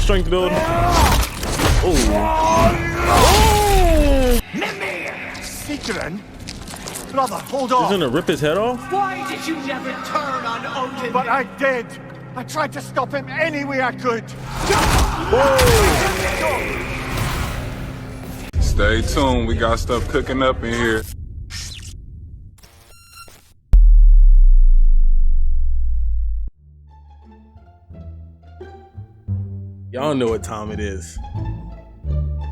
strength build. Oh. Secret? Brother, hold on. He's gonna rip his head off? Why did you never turn on Odin? But I did. I tried to stop him any way I could. Stay tuned. We got stuff cooking up in here. Y'all know what time it is.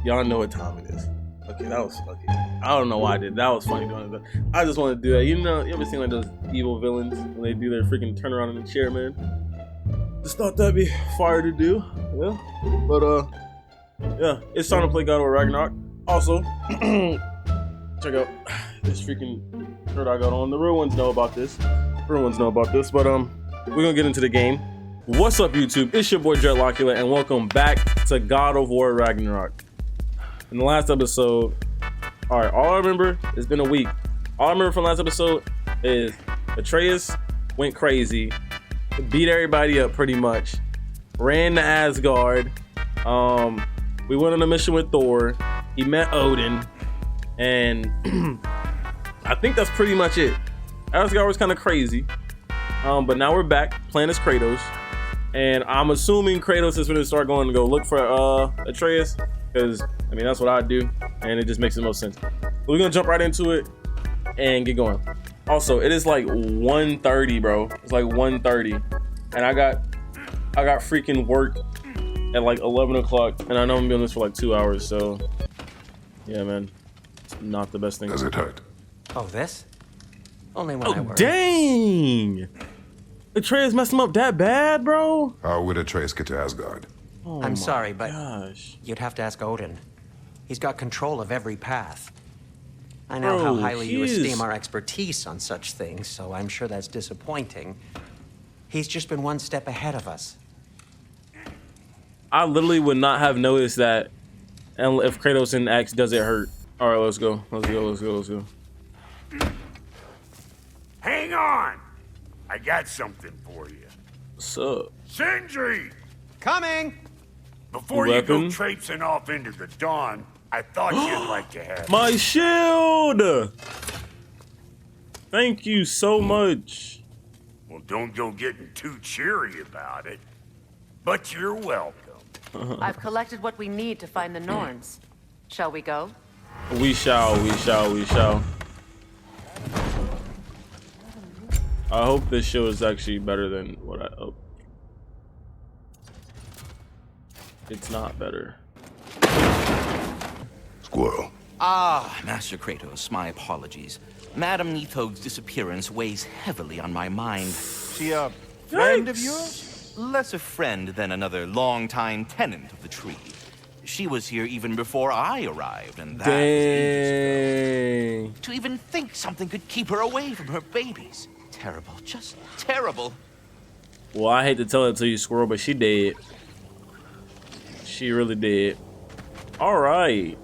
Y'all know what time it is. Okay, that was okay. I don't know why I did. That was funny doing it. I just want to do that. You know, you ever seen like those evil villains when they do their freaking turn around in the chair, man? Just thought that'd be fire to do. Yeah. But yeah, it's time to play God of War Ragnarok. Also, check out this freaking shirt I got on. The real ones know about this. But we're gonna get into the game. What's up, YouTube? It's your boy Dreadlocula, and welcome back to God of War Ragnorok. In the last episode, all I remember, it's been a week. All I remember from last episode is Atreus went crazy, beat everybody up pretty much, ran to Asgard. We went on a mission with Thor. He met Odin, and I think that's pretty much it. Asgard was kind of crazy, but now we're back playing as Kratos. And I'm assuming Kratos is going to start going to go look for Atreus, because I mean that's what I do, and it just makes the most sense. So we're gonna jump right into it and get going. Also, it is like 1:30, bro. It's like 1:30, and I got freaking work at like 11 o'clock, and I know I'm gonna be on this for like 2 hours. So yeah, man, it's not the best thing. Does it hurt? Oh, this? Only when I work. Dang! Atreus messed him up that bad, bro? How would Atreus get to Asgard? Oh I'm sorry, but gosh. you'd have to ask Odin. He's got control of every path. I know how Bro, highly you he is- esteem our expertise on such things, so I'm sure that's disappointing. He's just been one step ahead of us. I literally would not have noticed that, and if Kratos didn't ask, does it hurt? All right, let's go. Let's go. Hang on! I got something for you. What's up? Sindri! Coming! Before you go Weapon? traipsing off into the dawn, I thought you'd like to have My shield! Thank you so much. Well, don't go getting too cheery about it. But you're welcome. I've collected what we need to find the Norns. Shall we go? We shall. I hope this show is actually better than what I hope. It's not better. Squirrel. Ah, Master Kratos, my apologies. Madame Nithog's disappearance weighs heavily on my mind. She a friend of Yikes. yours? Less a friend than another longtime tenant of the tree. She was here even before I arrived, and that was ages ago. Dang. To even think something could keep her away from her babies. Terrible, just terrible. Well, I hate to tell it to you, Squirrel, but she did. She really did. All right.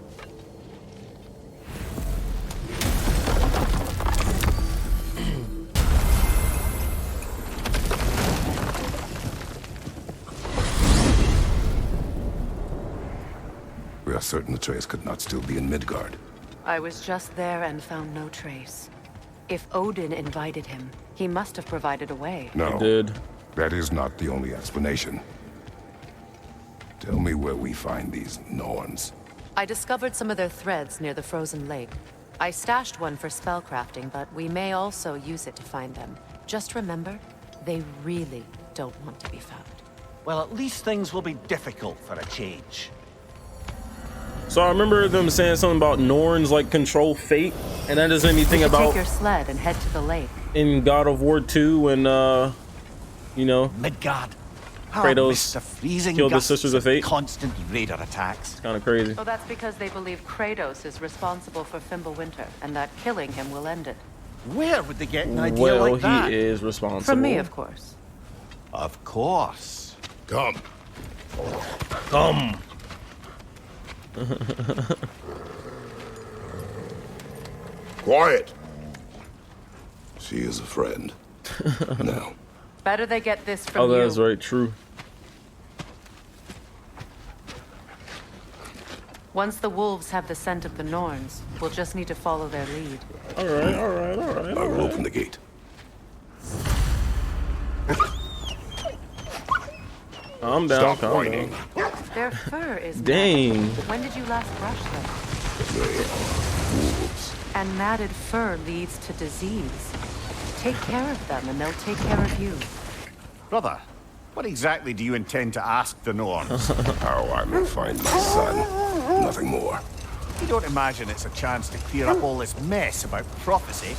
We are certain Atreus could not still be in Midgard. I was just there and found no trace. If Odin invited him, he must have provided a way. No, Did. that is not the only explanation. Tell me where we find these Norns. I discovered some of their threads near the frozen lake. I stashed one for spellcrafting, but we may also use it to find them. Just remember, they really don't want to be found. Well, at least things will be difficult for a change. So I remember them saying something about Norns like control fate, and that just made me think We should about take your sled and head to the lake. in God of War 2 when you know, Midgard. Kratos The freezing killed the gusts Sisters of Fate. Constant raider attacks. kind of crazy. Well, that's because they believe Kratos is responsible for Fimbulwinter, and that killing him will end it. Where would they get an idea Well, like that? he is responsible. From me, of course. Of course. Come. Come. Quiet. She is a friend. Now. Better they get this from Oh, you. that's right. True. Once the wolves have the scent of the Norns, we'll just need to follow their lead. All right. I will open the gate. I'm down. Stop whining. Their fur is Dang. matted. When did you last brush them? They are wolves. And matted fur leads to disease. Take care of them and they'll take care of you. Brother, what exactly do you intend to ask the Norns? How I may find my son. Nothing more. You don't imagine it's a chance to clear up all this mess about prophecy?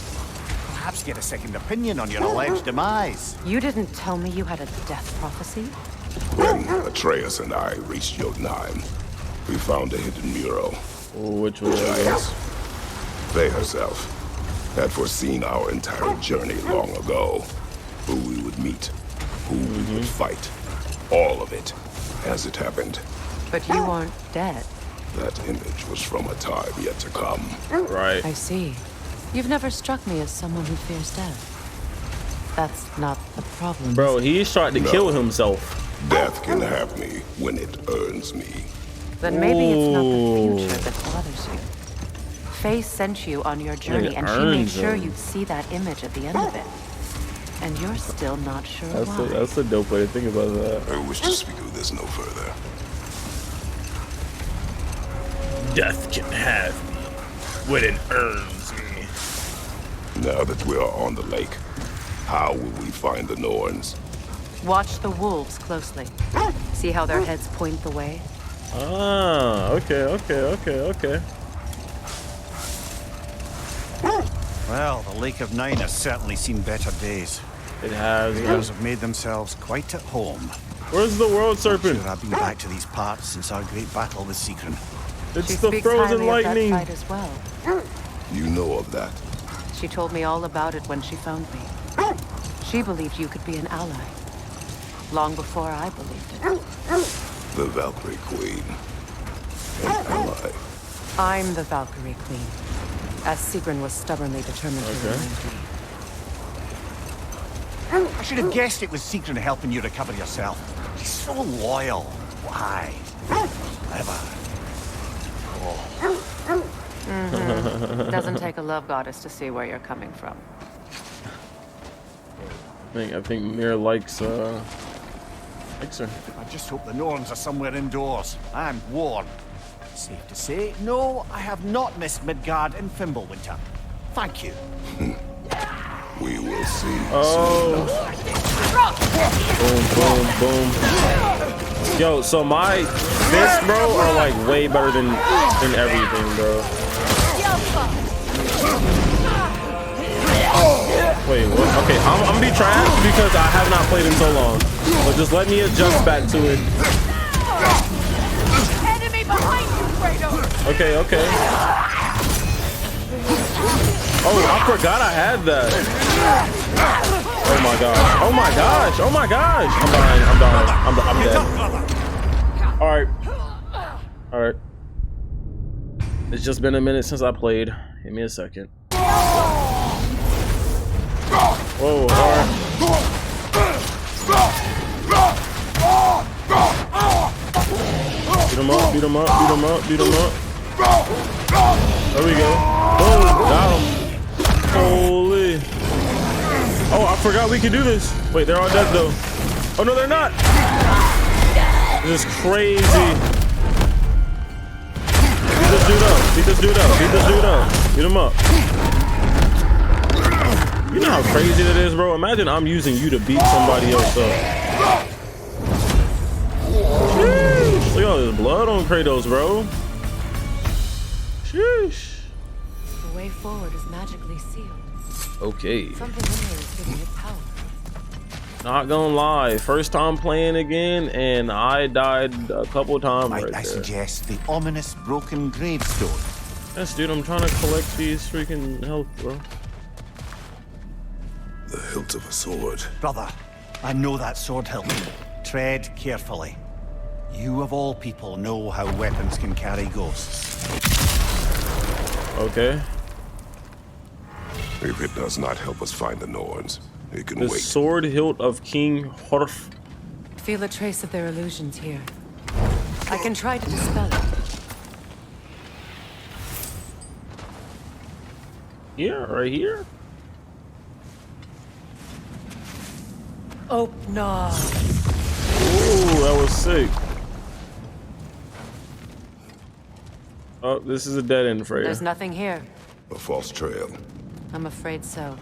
Perhaps get a second opinion on your alleged demise. You didn't tell me you had a death prophecy? When Atreus and I reached Jotunheim, we found a hidden mural. Which was Giants. They herself had foreseen our entire journey long ago. Who we would meet, who we would fight. All of it, as it happened. But you aren't dead. That image was from a time yet to come. right. I see. You've never struck me as someone who fears death. That's not the problem. Bro, he's trying to kill himself. Death can have me when it earns me. Then maybe it's not the future that bothers you. Faye sent you on your journey, and she made earns sure him. you'd see that image at the end of it. And you're still not sure why. That's a dope way to think about that. I wish to speak of this no further. Death can have me when it earns me. Now that we are on the lake, how will we find the Norns? Watch the wolves closely. See how their heads point the way? Ah, okay. Well, the Lake of Nine has certainly seen better days. It has. Raiders have made themselves quite at home. Where's the world serpent? Sure, I've been back to these parts since our great battle with Sigrun. It's She the speaks frozen highly lightning. of that fight as well. You know of that? She told me all about it when she found me. She believed you could be an ally. Long before I believed it. The Valkyrie Queen. An ally. I'm the Valkyrie Queen, as Sigrun was stubbornly determined to remind me. I should have guessed it was Sigrun helping you recover yourself. She's so loyal. Why? Clever. Doesn't take a love goddess to see where you're coming from. I think Mir likes her. I just hope the Norns are somewhere indoors. I'm warm. Safe to say, no, I have not missed Midgard and Fimbulwinter. Thank you. We will see. Oh. Boom. Yo, so my fists, bro, are like way better than everything, bro. Wait, what? Okay, I'm gonna be trash because I have not played in so long. But just let me adjust back to it. Enemy behind you, Kratos! Okay. Oh, I forgot I had that. Oh my gosh. I'm dying. All right. It's just been a minute since I played. Give me a second. Whoa, alright. Beat him up. There we go. Boom, got him. Holy. Oh, I forgot we could do this. Wait, they're all dead though. Oh no, they're not. This is crazy. Beat this dude up. Beat him up. You know how crazy that is, bro? Imagine I'm using you to beat somebody else up. Sheesh. Look at all this blood on Kratos, bro. Sheesh. The way forward is magically sealed. Okay. Something in here is giving it power. Not gonna lie, first time playing again, and I died a couple times Might right I there. suggest the ominous broken gravestone? Yes, dude, I'm trying to collect these freaking health, bro. The hilt of a sword. Brother, I know that sword hilt. Tread carefully. You of all people know how weapons can carry ghosts. Okay. If it does not help us find the Norns, it can The wait. sword hilt of King Horf. Feel a trace of their illusions here. I can try to dispel it. Here, right here. Oh, no. Ooh, that was sick. Oh, this is a dead end, Freya. There's nothing here. A false trail. I'm afraid so.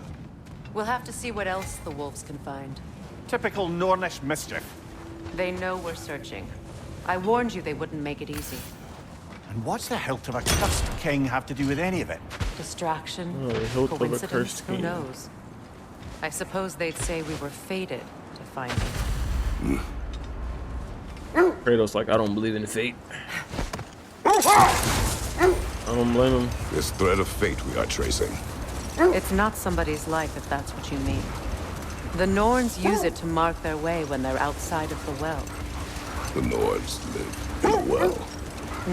We'll have to see what else the wolves can find. Typical Nornish mischief. They know we're searching. I warned you they wouldn't make it easy. And what's the hilt of a cursed king have to do with any of it? Distraction, Oh, the hilt of a coincidence, cursed who king. knows? I suppose they'd say we were fated to find it. Kratos like, I don't believe in fate. I don't blame him. This thread of fate we are tracing. It's not somebody's life, if that's what you mean. The Norns use it to mark their way when they're outside of the well. The Nords live in a well.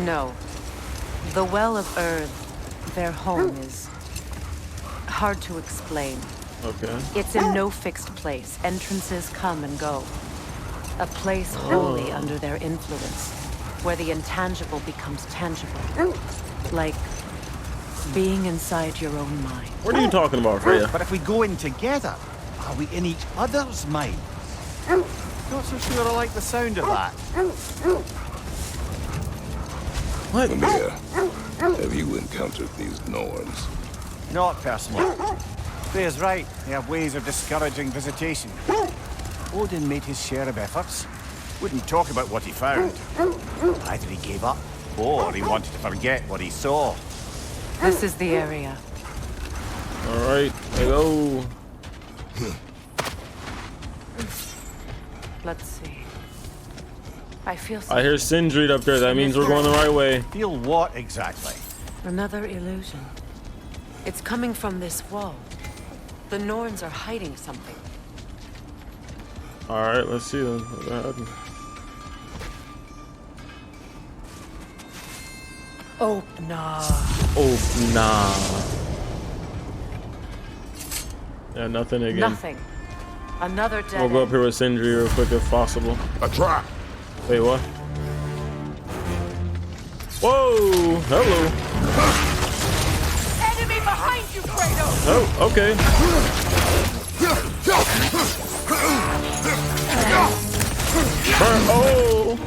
No. The Well of Earth, their home, is hard to explain. Okay. It's in no fixed place. Entrances come and go. A place wholly under their influence, where the intangible becomes tangible. Like being inside your own mind. What are you talking about, Freya? But if we go in together, are we in each other's mind? Not so sure I like the sound of that. What? Mimir, have you encountered these Norns? Not personally. Freya's right. They have ways of discouraging visitation. Odin made his share of efforts. Wouldn't talk about what he found. Either he gave up, or he wanted to forget what he saw. This is the area. All right, let's go. Let's see. I feel I hear Sindri up there. That means we're going the right way. Feel what exactly? another illusion. It's coming from this wall. The Norns are hiding something. All right, let's see then. Go ahead. Oh, nah. Oh, nah. Yeah, nothing again. Nothing. Another dead We'll go up end. here with Sindri real quick if possible. A trap! Wait, what? Whoa! Hello. Enemy behind you, Kratos! Oh, okay. Burn. Oh!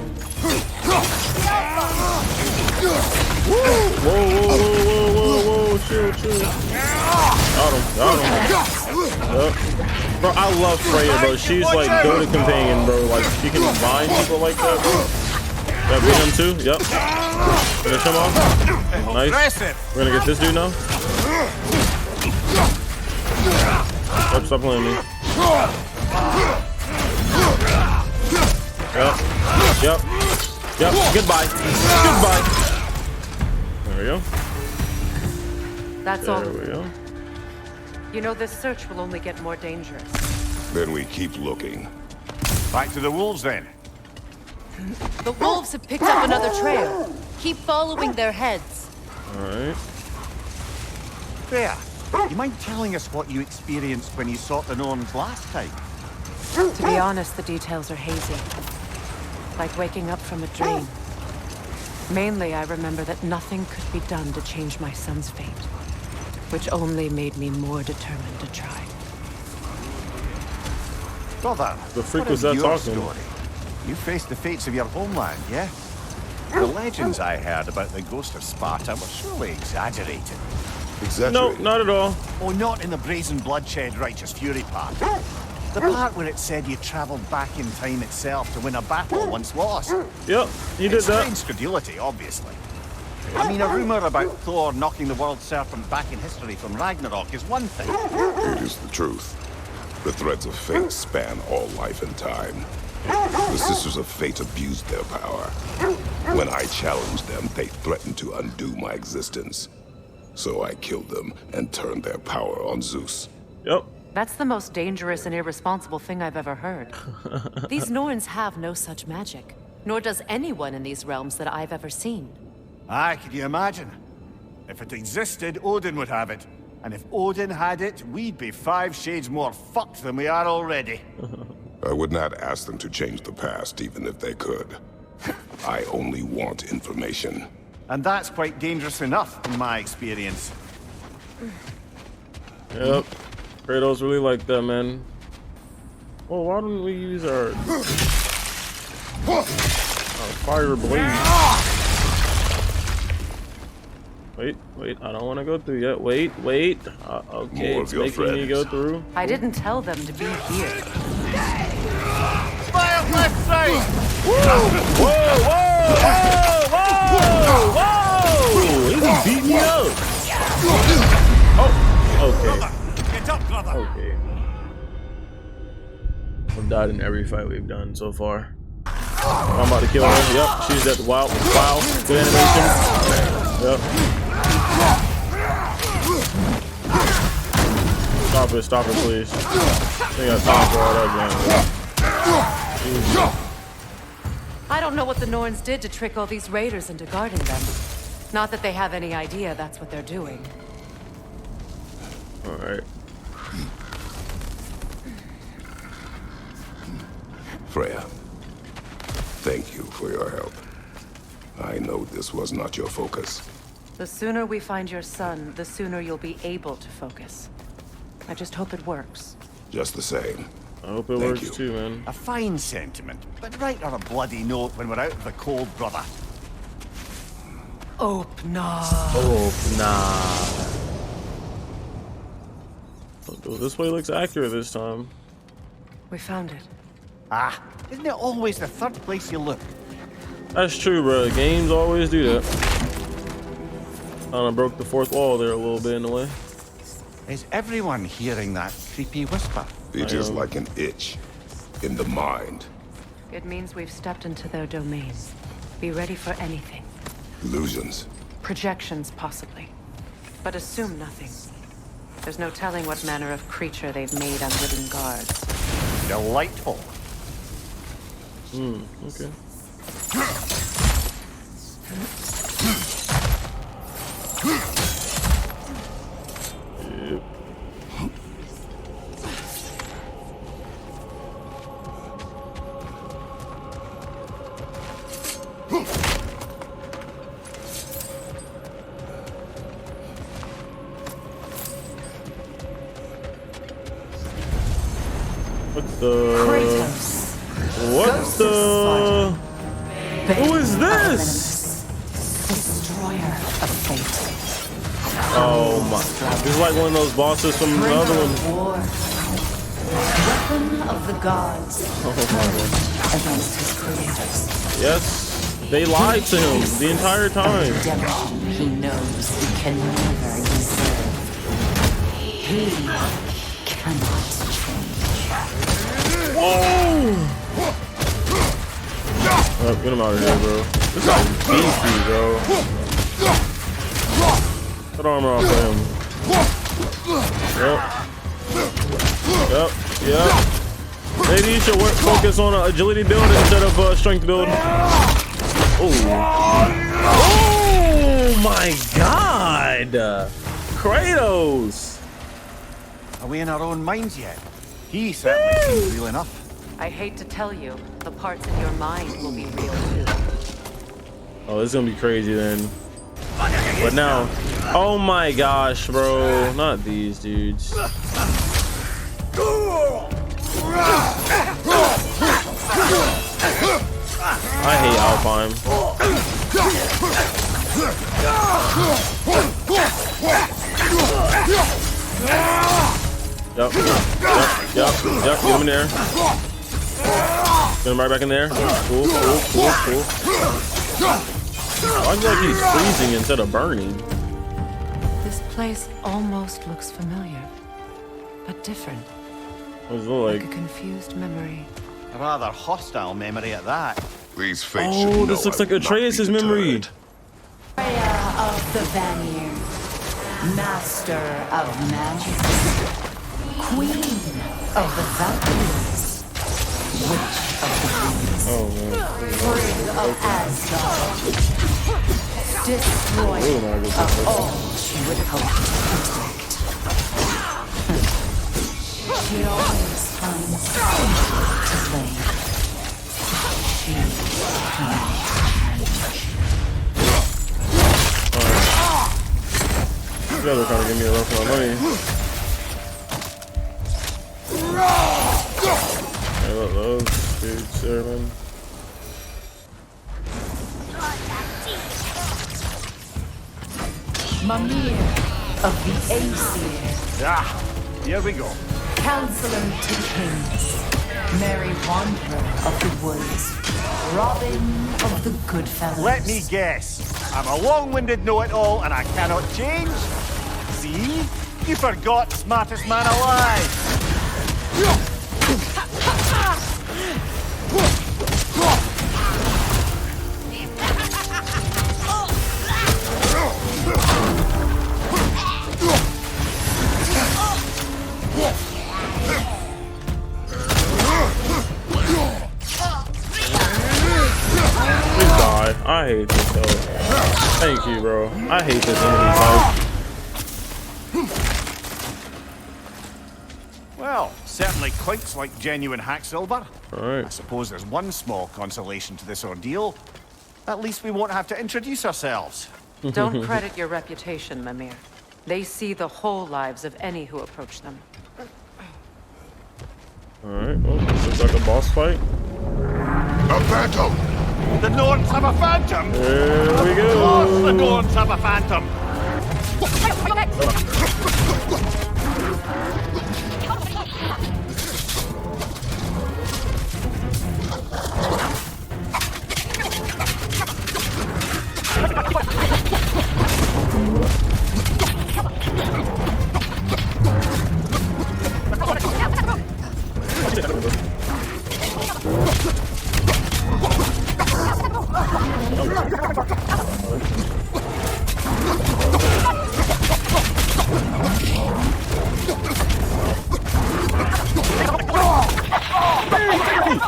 Whoa, whoa, whoa, whoa, whoa, whoa, chill, chill. Got him. Yep. Bro, I love Freya, bro. She's like go to companion, bro. Like she can bind people like that, bro. Yeah, beat him too. Yep. Finish him off. Nice. We're gonna get this dude now. Yep, stop playing me. Yep. Yep. Yep. Goodbye. Goodbye. There we go. That's all. There we go. You know, this search will only get more dangerous. Then we keep looking. Back to the wolves then. The wolves have picked up another trail. Keep following their heads. All right. There. You mind telling us what you experienced when you sought the Norns last time? To be honest, the details are hazy. Like waking up from a dream. Mainly, I remember that nothing could be done to change my son's fate, which only made me more determined to try. Brother, The freak what was of that your talking? story? You faced the fates of your homeland, yeah? The legends I heard about the ghost of Sparta were surely exaggerated. No, Exaggerated. not at all. Oh, not in the brazen bloodshed righteous fury part. The part where it said you travelled back in time itself to win a battle once lost. Yep, he did It's that. strange credulity, obviously. I mean, a rumour about Thor knocking the world serpent back in history from Ragnarok is one thing. It is the truth. The threads of fate span all life and time. The Sisters of Fate abused their power. When I challenged them, they threatened to undo my existence. So I killed them and turned their power on Zeus. Yep. That's the most dangerous and irresponsible thing I've ever heard. These Norns have no such magic, nor does anyone in these realms that I've ever seen. Aye, can you imagine? If it existed, Odin would have it. And if Odin had it, we'd be 5 shades more fucked than we are already. I would not ask them to change the past, even if they could. I only want information. And that's quite dangerous enough, in my experience. Yep. Kratos really like that, man. Oh, why don't we use our fire blade? Wait, I don't want to go through yet. Wait. Okay, More it's of your making me go through. I didn't tell them to be here. Fire left side! Whoa! He beat me up! Oh, okay. Get up, brother! Okay. I've died in every fight we've done so far. I'm about to kill her. Yep, she's at the wow. Good animation. Yep. Stop it, please. I ain't got time for all that game. I don't know what the Norns did to trick all these raiders into guarding them. Not that they have any idea that's what they're doing. Alright. Freya, thank you for your help. I know this was not your focus. The sooner we find your son, the sooner you'll be able to focus. I just hope it works. Just the same. I hope it Thank works you. too, man. A fine sentiment, but write on a bloody note when we're out of the cold, brother. Oh, nah. Oh, this way looks accurate this time. We found it. Ah, isn't it always the third place you look? That's true, bro. Games always do that. I broke the fourth wall there a little bit in the way. Is everyone hearing that creepy whisper? It is like an itch in the mind. It means we've stepped into their domain. Be ready for anything. Illusions. Projections, possibly. But assume nothing. There's no telling what manner of creature they've made unwitting guards. Delightful. Okay. Yep. What the? KRATOS. What the? Who is this? Destroyer of fate. Oh my! This is like one of those bosses from the other one. War. Weapon of the gods Oh my God. against his creators. Yes, they lied to him the entire time. Redemption he knows he can never deserve. He cannot change. Oh! Get him out of here, bro. This guy's beefy, bro. Put armor off of him. Yep. Maybe you should focus on an agility build instead of a strength build. Oh my God! Kratos! Are we in our own minds yet? He certainly seems real enough. I hate to tell you, the parts in your mind will be real too. Oh, this is gonna be crazy then. But now, oh my gosh, bro, not these dudes. I hate Alpine. Yep. Get him in there. Get him right back in there. Cool. I feel like he's freezing instead of burning. This place almost looks familiar, but different. What does it look Like a like? confused memory. A rather hostile memory at that. These fates should Oh, know this looks I like will not Atreus' be memory. deterred. Freya of the Vanir, Master of Magic, Queen of the Valkyries, Witch of the Winds, Oh man. Spring of Asgard, Destroyer of all she would hope to protect. She always finds something to play. She cannot You guys are trying to give me a run for my money. Hello, dude, sermon. Mimir of the Aesir. Ah, here we go. Counselor to the Kings. Merry Wanderer of the Woods. Robin of the Goodfellows. Let me guess. I'm a long-winded know-it-all and I cannot change? See? You forgot smartest man alive. I hate this though. Thank you, bro. I hate this enemy type. Well, certainly quite like genuine hack silver. Alright. I suppose there's one small consolation to this ordeal. At least we won't have to introduce ourselves. Don't credit your reputation, Mimir. They see the whole lives of any who approach them. Alright, well, this looks like a boss fight. A phantom! The Norns have a phantom! There we go! Of course the Norns have a phantom!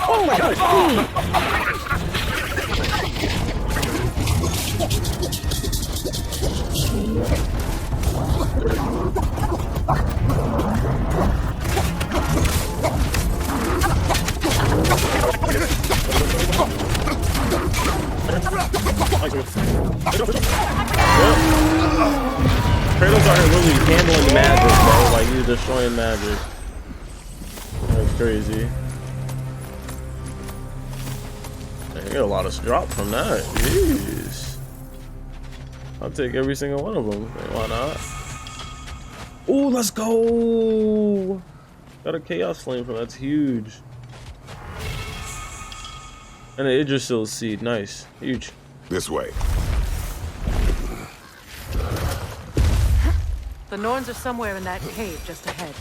Oh my god! Kratos out here really handling magic, bro. Like he's destroying magic. That's crazy. I get a lot of drop from that. Jeez. I'll take every single one of them. Why not? Oh, let's go! Got a chaos flame from that's huge. And an Yggdrasil seed, nice, huge. This way. The Norns are somewhere in that cave just ahead.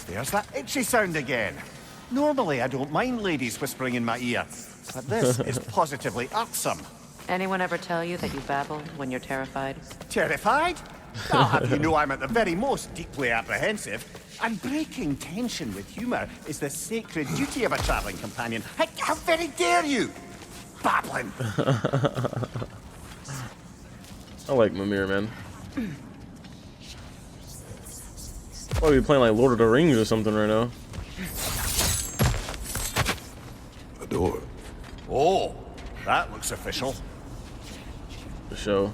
There's that itchy sound again. Normally I don't mind ladies whispering in my ear, but this is positively irksome. Anyone ever tell you that you babble when you're terrified? Terrified? I'll have you know I'm at the very most deeply apprehensive. And breaking tension with humour is the sacred duty of a travelling companion. How very dare you! Babbling! I like Mimir, man. Oh, you're playing like Lord of the Rings or something right now. A door. Oh, that looks official. For sure.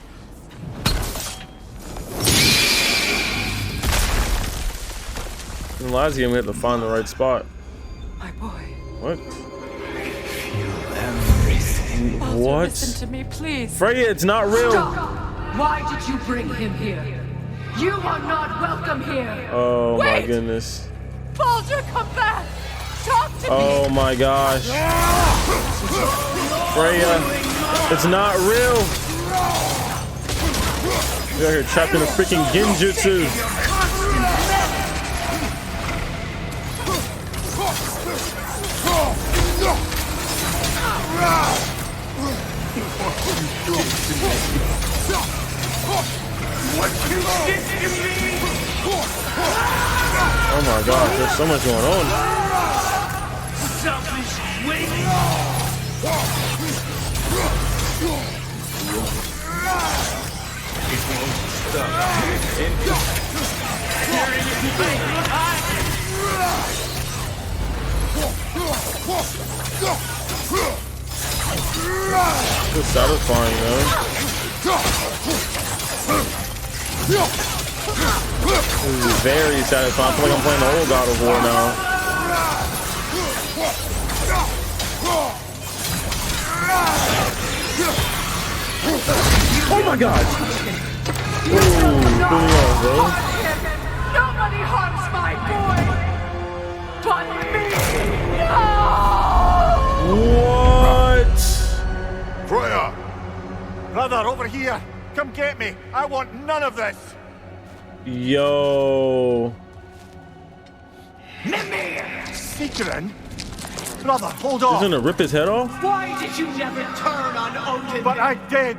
In the last game, we had to find the right spot. My boy. What? Baldur, What? listen to me, please. Freya, it's not real. Stop! Why did you bring him here? You are not welcome here! Oh my Wait! goodness. Baldur, come back! Talk to me! Oh my gosh. Freya, it's not real. You're here trapped in a freaking genjutsu. Oh my gosh, there's so much going on. It's satisfying, though. This is very satisfying. I feel like I'm playing the old God of War now. Oh my God! Ooh, bro. Nobody harms my boy but me! What? Freya! Brother, over here! Come get me! I want none of this! Yo. Secret? Brother, hold on! He's gonna rip his head off? Why did you never turn on Odin? But I did!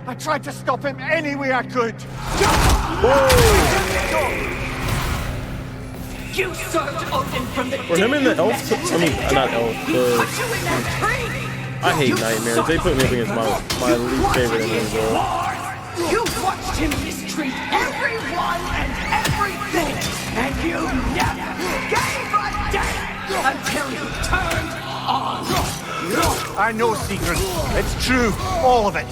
I tried to stop him any way I could! You served Odin from the For him and the elf, I mean, not elf, He put you in that tree! I hate nightmares. They put me up against my least favorite enemies, bro. You watched him mistreat everyone and everything, and you never gave a damn until you turned on. I know, Secret. It's true. All of it.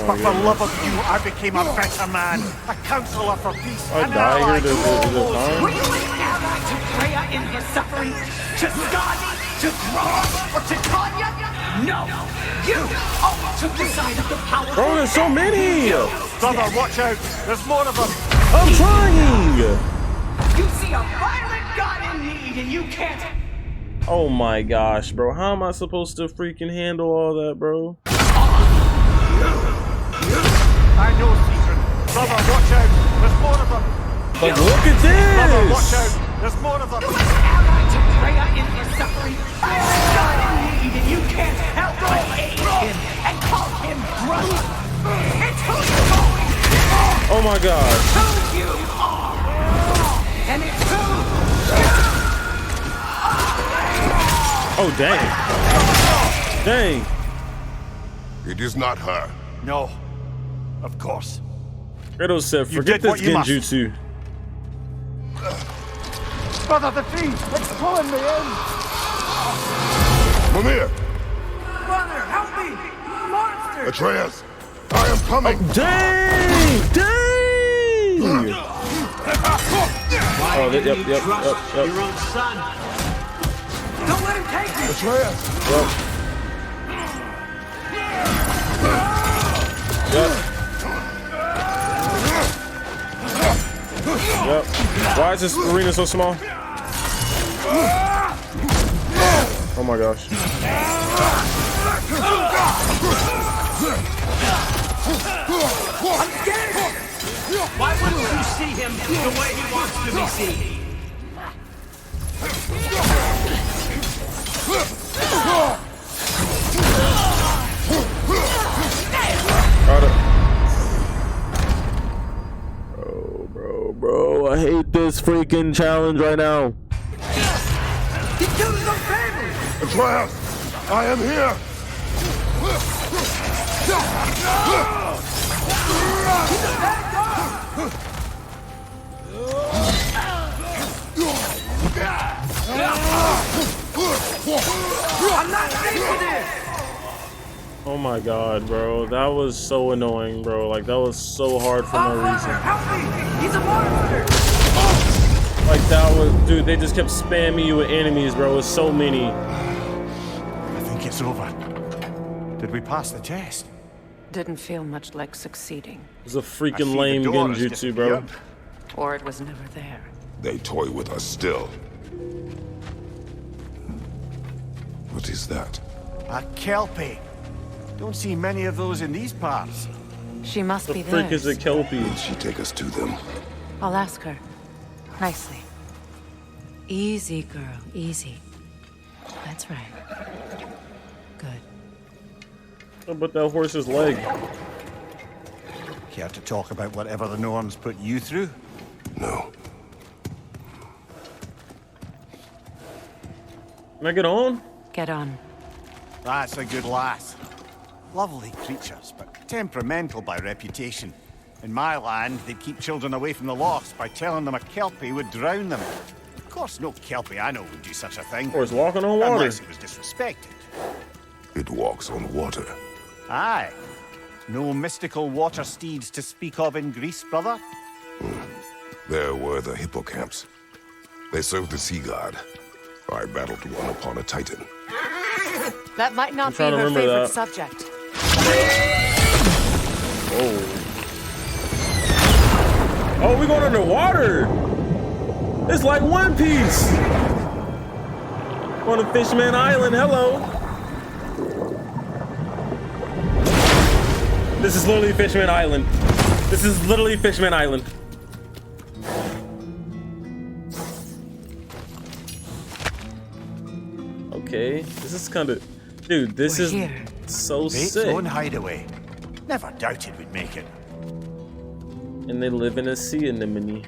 But for love of you, I became a better man. A counselor for peace. I An die ally here to all this those time. Were you an ally to Freya in her suffering? To Skadi? To Thrall? Or to Tanya? No! You always took the side of the powerful. Bro, there's so many! Brother, watch out. There's more of them. I'm trying! You see a violent god in need and you can't. Oh my gosh, bro. How am I supposed to freaking handle all that, bro? I know, Secret. Brother, watch out. There's more of them. Like, look at Brother, watch this! out. There's more of them. You an ally to Freya in her suffering. A god in need and you can't help but aid him and call him brother. It's who you're going to be. Oh my god. Who you are. And it's who Oh, dang. Dang. It is not her. No. Of course. Kratos said, You forget did what this you must." genjutsu. Brother, the tree! It's pulling me in! Mimir! Brother, help me! Monster! Atreus! I am coming! Dang! Dang! Oh, yep. Your own son. Don't let him take you! Atreus! Yep. Why is this arena so small? Oh my gosh. I'm scared! Why wouldn't you see him the way he wants to be seen? Bro, I hate this freaking challenge right now. He killed his own family! Atreus! I am here! I'm not ready for this! Oh my god, bro. That was so annoying, bro. Like, that was so hard for no reason. Help me! He's a monster! Like, that was... Dude, they just kept spamming you with enemies, bro. It was so many. I think it's over. Did we pass the test? Didn't feel much like succeeding. It was a I see freaking the lame door has genjutsu, bro. disappeared. Or it was never there. They toy with us still. What is that? A Kelpie. Don't see many of those in these parts. She must The be freak is a theirs. Kelpie. Will she take us to them? I'll ask her. Nicely. Easy, girl. Easy. That's right. Good. What about that horse's leg? Care to talk about whatever the Norns put you through? No. Can I get on? Get on. That's a good lass. Lovely creatures, but temperamental by reputation. In my land, they'd keep children away from the lochs by telling them a kelpie would drown them. Of course, no kelpie I know would do such a thing. Or it's walking on water. Unless it was disrespected. It walks on water. Aye. No mystical water steeds to speak of in Greece, brother? There were the hippocamps. They served the sea god. I battled one upon a titan. That might not be trying to her remember favorite that. subject. Oh, we going underwater. It's like One Piece. On a Fishman Island. Hello. This is literally Fishman Island. This is literally Fishman Island. Okay, this is kind of, dude. This We're is here. so Fate's sick. own hideaway. Never doubted we'd make it. And they live in a sea anemone.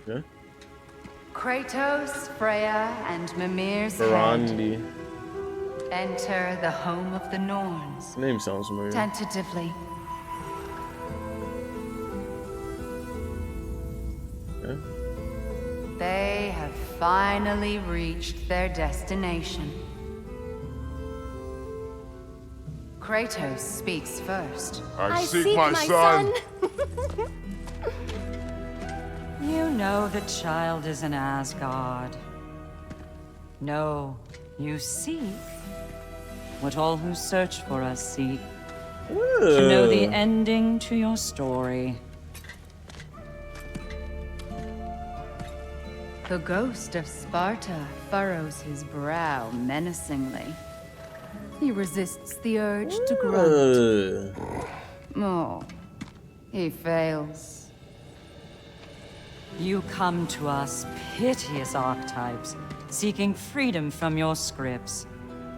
Yeah. Kratos, Freya, and Mimir's head Barandi. enter the home of the Norns. Name sounds familiar. Tentatively. Yeah. They have finally reached their destination. Kratos speaks first. I seek my son. You know the child is an Asgard. No, you seek what all who search for us seek. To know the ending to your story. The ghost of Sparta furrows his brow menacingly. He resists the urge to grunt. Oh, he fails. You come to us, piteous archetypes, seeking freedom from your scripts,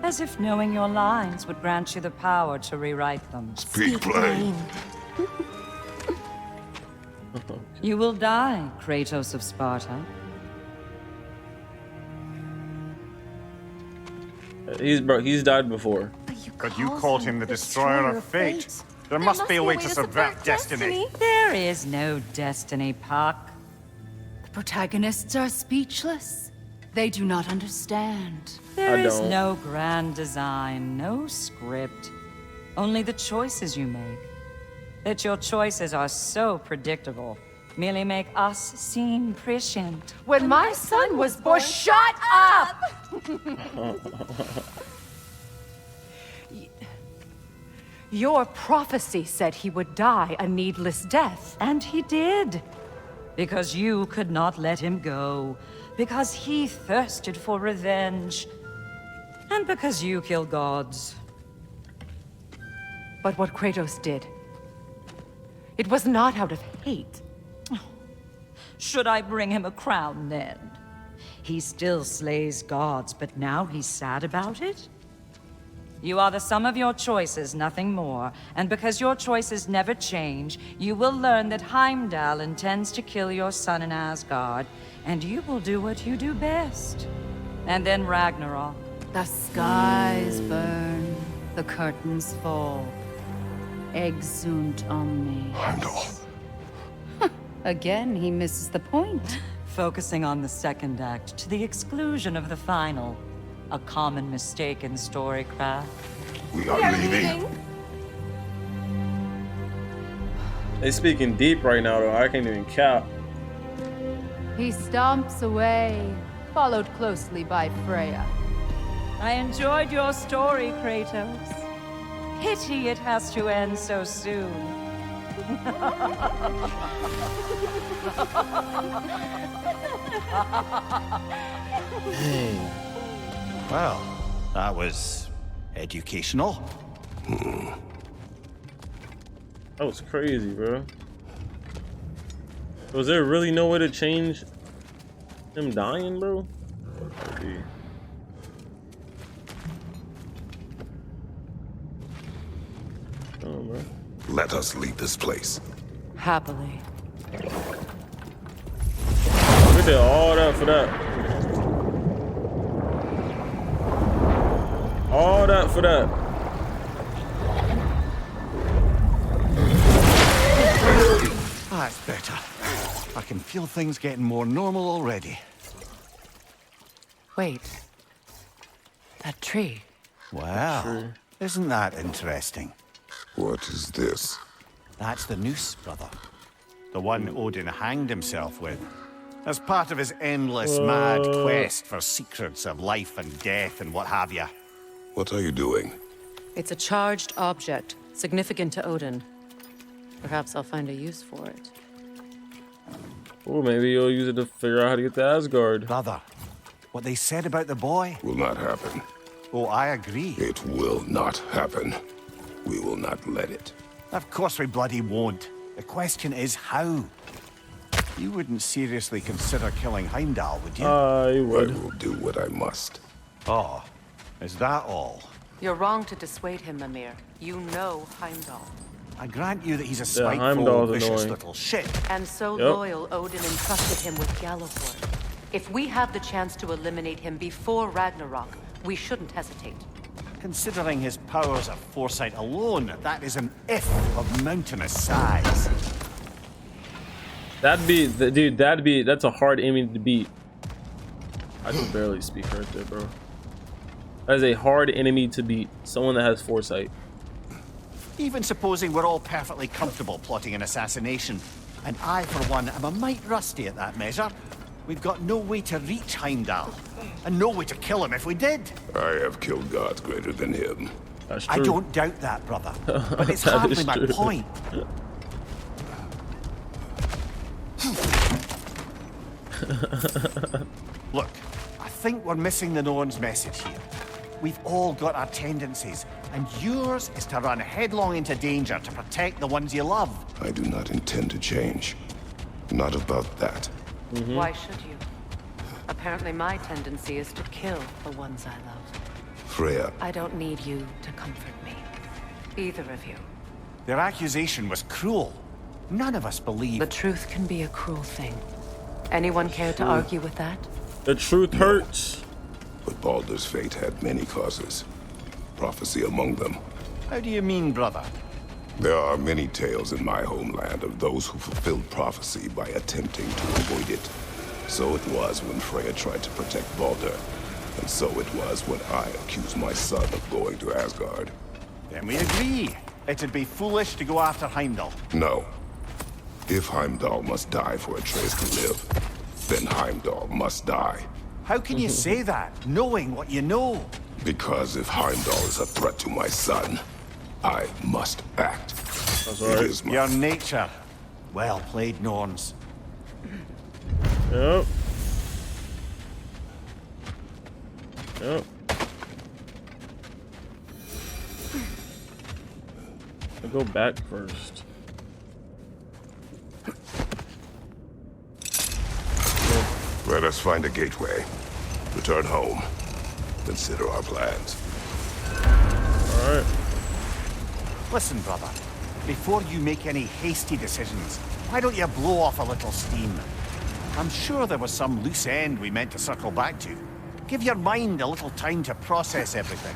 as if knowing your lines would grant you the power to rewrite them. Speak plain. You will die, Kratos of Sparta. He's died before. But you called him the destroyer of fate. There must be a way to subvert destiny. There is no destiny, Puck. The protagonists are speechless. They do not understand. There is no grand design, no script. Only the choices you make. That your choices are so predictable, merely make us seem prescient. When my son was born, shut up! Your prophecy said he would die a needless death. And he did. Because you could not let him go. Because he thirsted for revenge. And because you kill gods. But what Kratos did, it was not out of hate. Should I bring him a crown then? He still slays gods, but now he's sad about it? You are the sum of your choices, nothing more. And because your choices never change, you will learn that Heimdall intends to kill your son in Asgard, and you will do what you do best. And then Ragnarok. The skies burn, the curtains fall. Exunt omnes. Heimdall. Again, he misses the point. Focusing on the second act to the exclusion of the final. A common mistake in storycraft. We are leaving. They speaking deep right now, though. I can't even cap. He stomps away, followed closely by Freya. I enjoyed your story, Kratos. Pity it has to end so soon. Well, that was educational. That was crazy, bro. Was there really no way to change him dying, bro? Let's see. Oh, bro. Let us leave this place. Happily. We did all that for that. All that for that. That's better. I can feel things getting more normal already. Wait. That tree. Wow. Isn't that interesting? What is this? That's the noose, brother. The one Odin hanged himself with. As part of his endless, mad quest for secrets of life and death and what have you. What are you doing? It's a charged object, significant to Odin. Perhaps I'll find a use for it. Oh, maybe you'll use it to figure out how to get to Asgard. Brother, what they said about the boy? Will not happen. Oh, I agree. It will not happen. We will not let it. Of course we bloody won't. The question is how? You wouldn't seriously consider killing Heimdall, would you? I I would. will do what I must. Oh, is that all? You're wrong to dissuade him, Mimir. You know Heimdall. I grant you that he's a spiteful, Heimdall's vicious annoying. little shit. And so Yep. loyal, Odin entrusted him with Gjallarhorn. If we have the chance to eliminate him before Ragnarok, we shouldn't hesitate. Considering his powers of foresight alone, that is an if of mountainous size. That's a hard enemy to beat. I can barely speak right there, bro. That is a hard enemy to beat. Someone that has foresight. Even supposing we're all perfectly comfortable plotting an assassination, and I, for one, am a mite rusty at that measure, we've got no way to reach Heimdall, and no way to kill him if we did. I have killed gods greater than him. That's true. I don't doubt that, brother, but it's That hardly is my true. point. Look, I think we're missing the Norn's message here. We've all got our tendencies, and yours is to run headlong into danger to protect the ones you love. I do not intend to change. Not about that. Why should you? Apparently my tendency is to kill the ones I love. Freya, I don't need you to comfort me. Either of you. Their accusation was cruel. None of us believe. The truth can be a cruel thing. Anyone care to argue with that? The truth hurts. but Baldur's fate had many causes. Prophecy among them. How do you mean, brother? There are many tales in my homeland of those who fulfilled prophecy by attempting to avoid it. So it was when Freya tried to protect Baldur, and so it was when I accused my son of going to Asgard. Then we agree. It'd be foolish to go after Heimdall. No. If Heimdall must die for Atreus to live, then Heimdall must die. How can you say that, knowing what you know? Because if Heimdall is a threat to my son, I must act. That's It right. is my... Your nature. Well played, Norns. Yep. Yep. I'll go back first. Let us find a gateway. Return home. Consider our plans. Alright. Listen, brother. Before you make any hasty decisions, why don't you blow off a little steam? I'm sure there was some loose end we meant to circle back to. Give your mind a little time to process everything.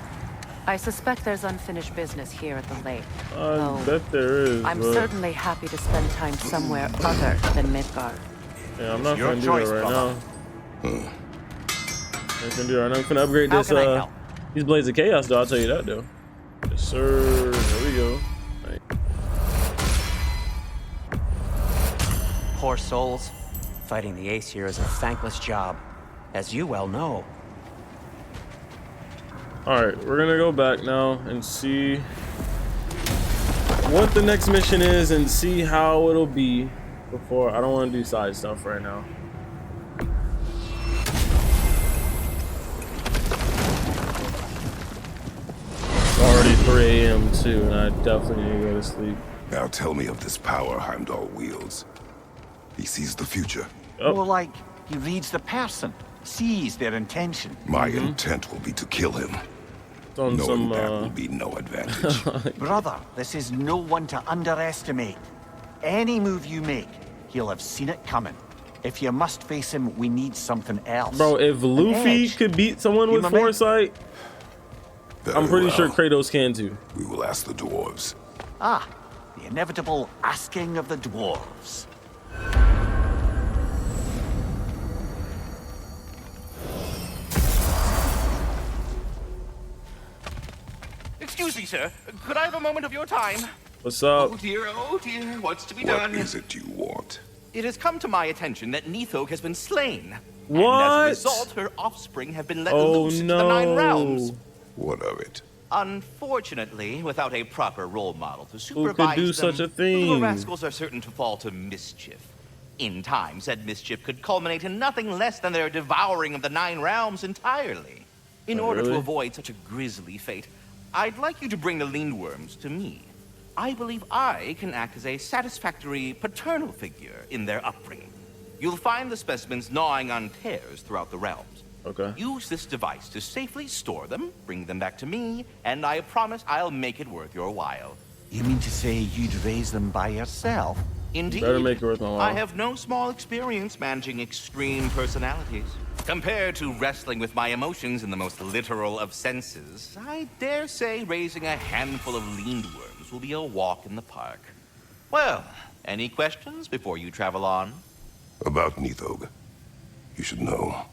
I suspect there's unfinished business here at the lake. I bet there is. I'm but certainly happy to spend time somewhere other than Midgard. yeah, I'm not Your gonna do choice, that right brother. now. I'm gonna do it right now. I'm gonna upgrade How this. can I help? These Blades of Chaos, though. I'll tell you that, though. Yes, sir. There we go. Right. Poor souls. Fighting the Aesir is a thankless job, as you well know. Alright, we're gonna go back now and see what the next mission is and see how it'll be before. I don't want to do side stuff right now. It's already 3 a.m. too, and I definitely need to go to sleep. Now tell me of this power Heimdall wields. He sees the future. Oh. More like he reads the person, sees their intention. My intent will be to kill him. It's on Knowing some, that will be no advantage. Brother, this is no one to underestimate. Any move you make, he'll have seen it coming. If you must face him, we need something else. Bro, if An Luffy edge. could beat someone You with my man? foresight, I'm pretty sure well. Kratos can too. We will ask the dwarves. Ah, the inevitable asking of the dwarves. Excuse me, sir. Could I have a moment of your time? What's up? Oh dear, what's to be What done? is it you want? It has come to my attention that Nithog has been slain. What? And as a result, her offspring have been let Oh, loose into the Nine Realms. What of it? Unfortunately, without a proper role model to Who supervise could do them, such a the thing? little rascals are certain to fall to mischief. In time, said mischief could culminate in nothing less than their devouring of the Nine Realms entirely. In order to really? avoid such a grisly fate, I'd like you to bring the Lindworms to me. I believe I can act as a satisfactory paternal figure in their upbringing. You'll find the specimens gnawing on tears throughout the realms. Okay. Use this device to safely store them, bring them back to me, and I promise I'll make it worth your while. You mean to say you'd raise them by yourself? Indeed. Better make it worth my while. I have no small experience managing extreme personalities. Compared to wrestling with my emotions in the most literal of senses, I dare say raising a handful of Lindworms will be a walk in the park. Well, any questions before you travel on? About Nithog. You should know.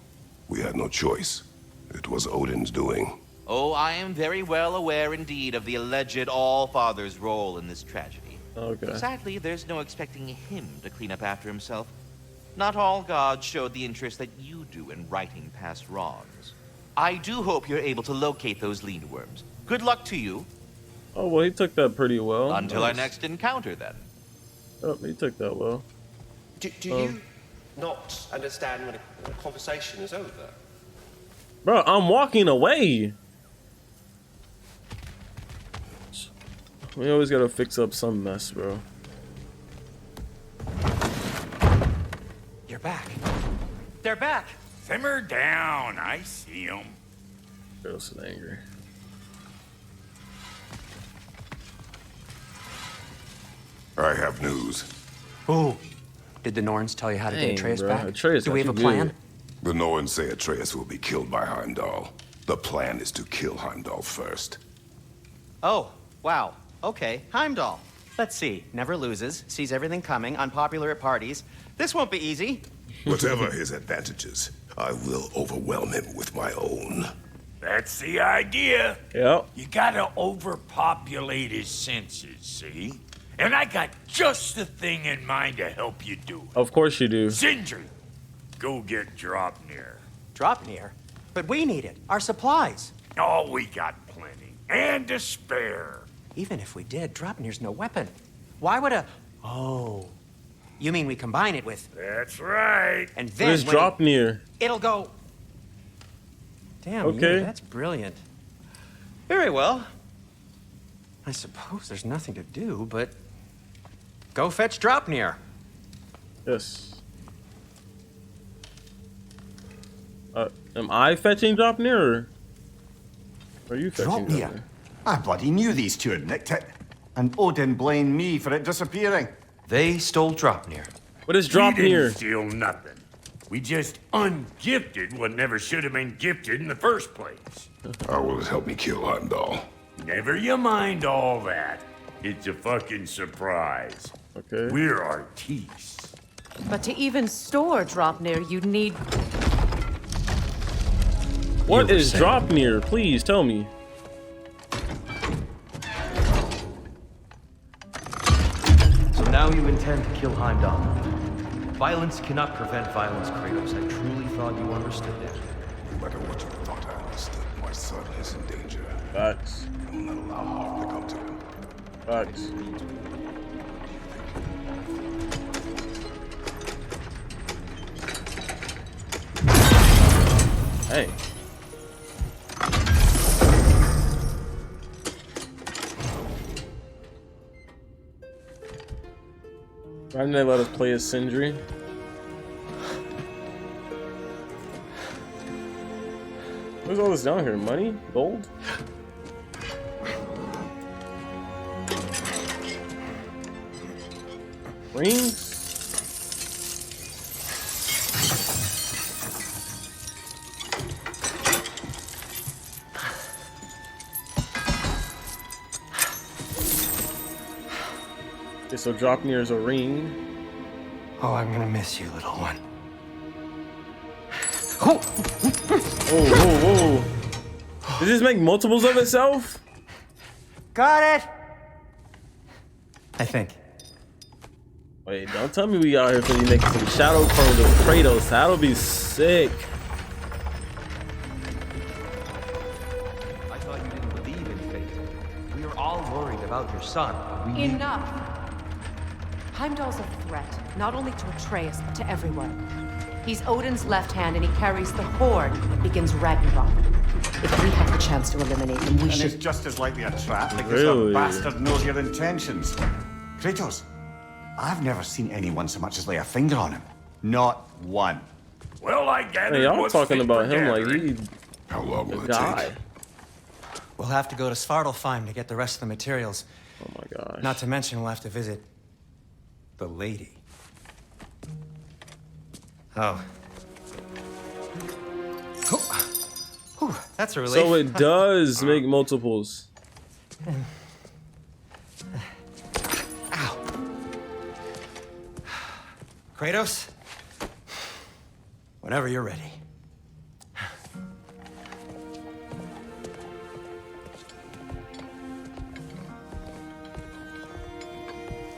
We had no choice. It was Odin's doing. Oh, I am very well aware indeed of the alleged All-Father's role in this tragedy. Okay. Sadly, there's no expecting him to clean up after himself. Not all gods showed the interest that you do in righting past wrongs. I do hope you're able to locate those Lindworms. Good luck to you. Oh, well, he took that pretty well. Until our Nice. next encounter, then. Oh, he took that well. Do you not understand when a conversation is over? Bro, I'm walking away. We always gotta fix up some mess, bro. You're back. They're back. Simmer down. I see them. Kratos is angry. I have news. Oh, did the Norns tell you how to Dang, get Atreus bro. back? Atreus Do we got have a you plan? good. The Norns say Atreus will be killed by Heimdall. The plan is to kill Heimdall first. Oh, wow. Okay, Heimdall. Let's see. Never loses, sees everything coming, unpopular at parties. This won't be easy. Whatever his advantages, I will overwhelm him with my own. That's the idea. Yep. You gotta overpopulate his senses, see? And I got just the thing in mind to help you do it. Of course you do. Sindri, go get Dropnir. Dropnir? But we need it. Our supplies. Oh, we got plenty. And to spare. Even if we did, Dropnir's no weapon. Why would a... Oh. You mean we combine it with... That's right. And then Where's when Dropnir? it'll go... Damn, Okay. yeah, that's brilliant. Very well. I suppose there's nothing to do, but... Go fetch Dropnir. Yes. Am I fetching Dropnir, or are you fetching Dropnir? Dropnir? I bloody knew these two had nicked it. And Odin blamed me for it disappearing. They stole Dropnir. What is We didn't Dropnir? steal nothing. We just ungifted what never should have been gifted in the first place. How will it help me kill Heimdall? Never you mind all that. It's a fucking surprise. Okay. We're artistes. But to even store Dropnir, you'd need... What You were is saying- Dropnir? Please tell me. So now you intend to kill Heimdall. Violence cannot prevent violence, Kratos. I truly thought you understood that. No matter what you thought I understood, my son is in danger. Facts. I will not allow harm to come to him. Facts. Hey. Why didn't they let us play as Sindri? What's all this down here? Money? Gold? Rings? Okay, so Draupnir is a ring. Oh, I'm gonna miss you, little one. Oh, whoa, whoa. Did this make multiples of itself? Got it! I think. Wait, don't tell me we out here for you making some shadow clones of Kratos. That'll be sick. I thought you didn't believe in fate. We were all worried about your son. We Enough! Heimdall's a threat, not only to Atreus, but to everyone. He's Odin's left hand, and he carries the horde that begins Ragnarok. If we have the chance to eliminate him, we should... it's just as likely a trap because Really? the bastard knows your intentions. Kratos, I've never seen anyone so much as lay a finger on him. Not one. Well, I gathered. Hey, y'all what's talking fit about for him like gathering. he How long will a it guy. take? We'll have to go to Svartalfheim to get the rest of the materials. Oh my gosh. Not to mention we'll have to visit the lady. Oh. Whew, that's a relief. So it does make multiples. Ow. Kratos? Whenever you're ready.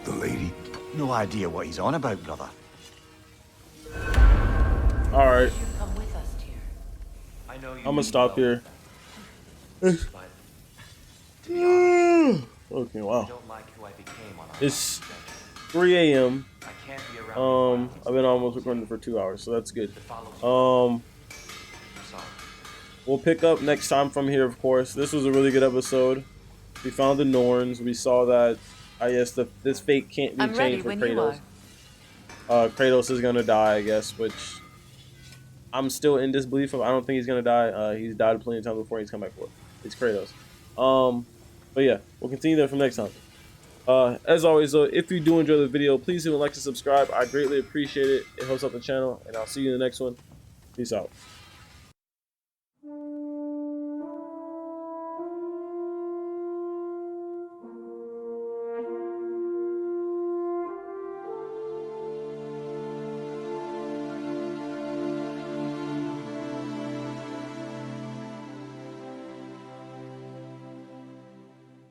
The lady? No idea what he's on about, brother. All right, Come with us, dear. I know you I'm gonna mean stop well, here. but to be honest, Okay, I wow. don't like who I became on our It's last adventure. 3 a.m. I can't be around I've been almost recording for 2 hours, so that's good. to follow you. I'm sorry. We'll pick up next time from here, of course. This was a really good episode. We found the Norns. We saw that, I guess, this fate can't be I'm ready changed for when you Kratos. Kratos is gonna die, I guess, which I'm still in disbelief of. I don't think he's gonna die. He's died plenty of times before he's come back for it. It's Kratos. But yeah, we'll continue that from next time. As always, though, if you do enjoy the video, please hit like and subscribe. I greatly appreciate it. It helps out the channel, and I'll see you in the next one. Peace out.